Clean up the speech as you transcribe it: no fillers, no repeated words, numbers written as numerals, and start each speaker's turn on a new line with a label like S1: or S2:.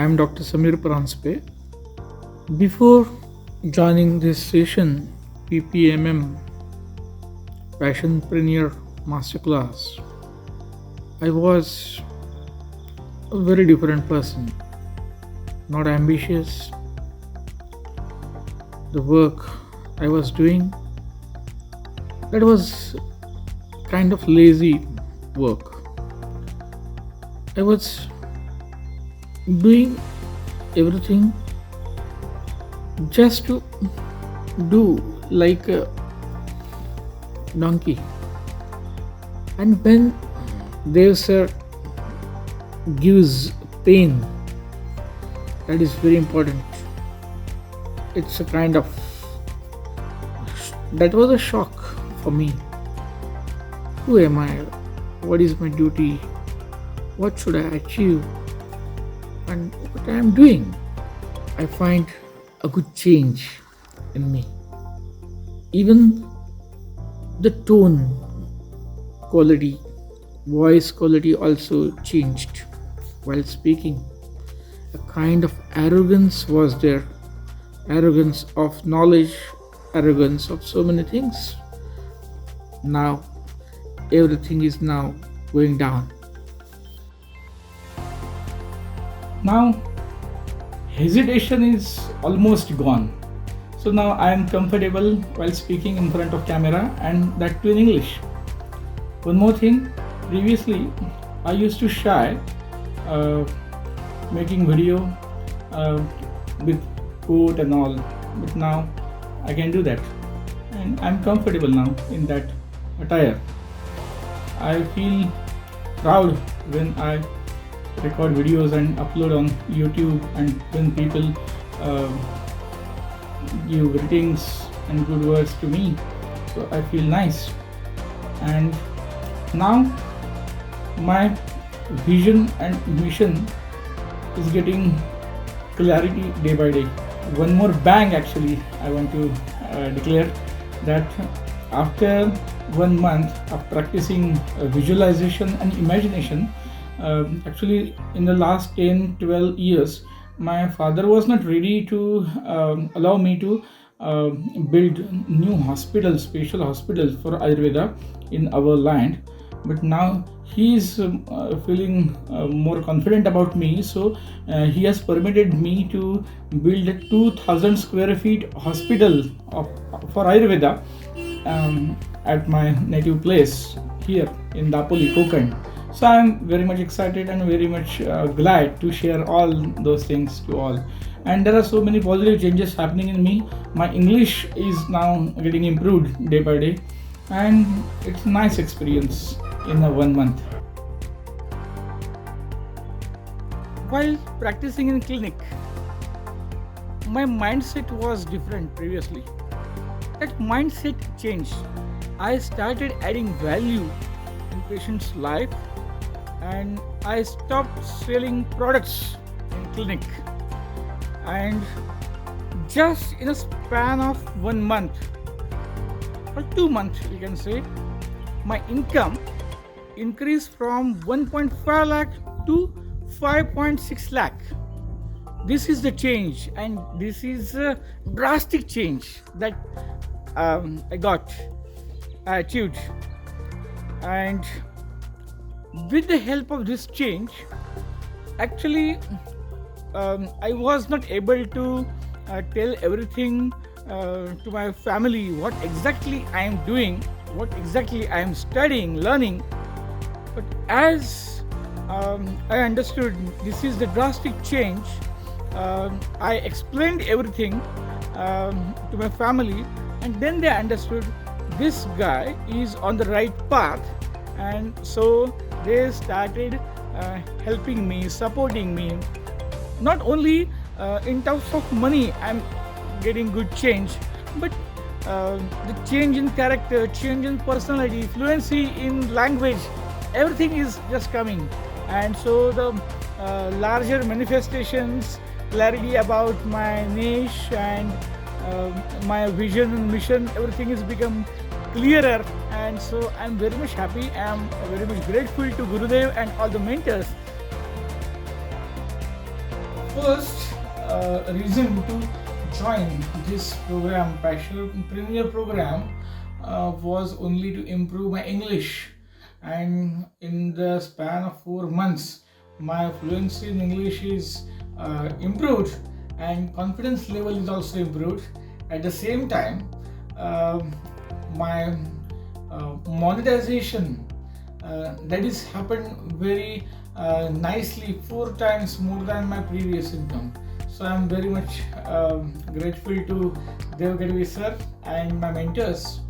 S1: am Dr. 𝘂𝗵𝗵 Before joining this session, PPMM Passionpreneur Masterclass, I was a very different person. Not ambitious. The work I was doing, that was kind of lazy work. I was doing everything just to do like a donkey. And when Dev sir gives pain, that is very important. It's a kind of, that was a shock for me. Who am I? What is my duty? What should I achieve? And what I am doing? I find a good change in me. Even the tone quality, voice quality also changed while speaking. A kind of arrogance was there. Arrogance of knowledge, arrogance of so many things. Now, everything is now going down. Now, hesitation is almost gone. So now I am comfortable while speaking in front of camera, and that too in English. One more thing, previously I used to shy making video with quote and all, but now I can do that, and I'm comfortable now in that attire. I feel proud when I record videos and upload on YouTube, and when people give greetings and good words to me, so I feel nice. And now my vision and mission is getting clarity day by day. One more bang actually I want to declare that after 1 month of practicing visualization and imagination, actually in the last 10-12 years, my father was not ready to allow me to build new hospitals, special hospitals for Ayurveda in our land. But now he is feeling more confident about me, so he has permitted me to build a 2,000 square feet hospital for Ayurveda at my native place here in Dapoli, Konkan. So I am very much excited and very much glad to share all those things to all. And there are so many positive changes happening in me. My English is now getting improved day by day, and it's a nice experience in a 1 month. While practicing in clinic, my mindset was different previously. That mindset changed. I started adding value in patients' life, and I stopped selling products in clinic. And just in a span of 1 month or 2 months, you can say, my income increased from 1.5 lakh to 5.6 lakh. This is the change, and this is a drastic change that I achieved. And with the help of this change, actually I was not able to tell everything to my family, what exactly I am doing, what exactly I am studying, learning. But as I understood this is the drastic change, I explained everything to my family, and then they understood this guy is on the right path, and so they started helping me, supporting me. Not only in terms of money I'm getting good change, but the change in character, change in personality, fluency in language, everything is just coming. And so the larger manifestations, clarity about my niche and my vision and mission, everything is become clearer. And so I'm very much happy. I'm very much grateful to Gurudev and all the mentors first reason to join this program, Passionpreneur program, was only to improve my English, and in the span of 4 months my fluency in English is improved and confidence level is also improved. At the same time, my monetization that is happened very nicely, 4 times more than my previous income. So I am very much grateful to Dev Gadhvi sir and my mentors